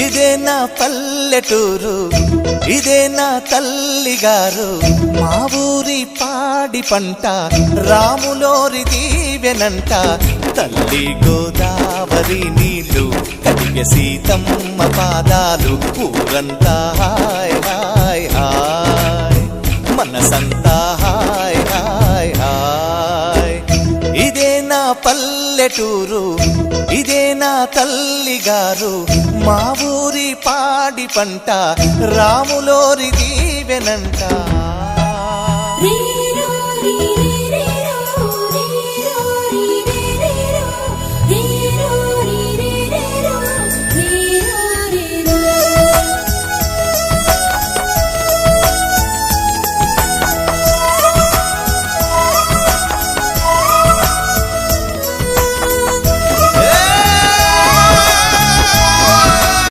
ఇదే నా పల్లెటూరు, ఇదే నా తల్లిగారు. మా ఊరి పాడి పంట రాములోరి దీవెనంట. తల్లి గోదావరి నీళ్ళు కడిగే సీతమ్మ పాదాలు. ఊరంతా హాయ్ హాయ్ హాయ్, మనసంతా హాయ్ హాయ్ హాయ్. ఇదే నా పల్లెటూరు, ఇదే నా తల్లిగారు. మా ఊరి పాడి పంట రాములోరి దీవెనంట.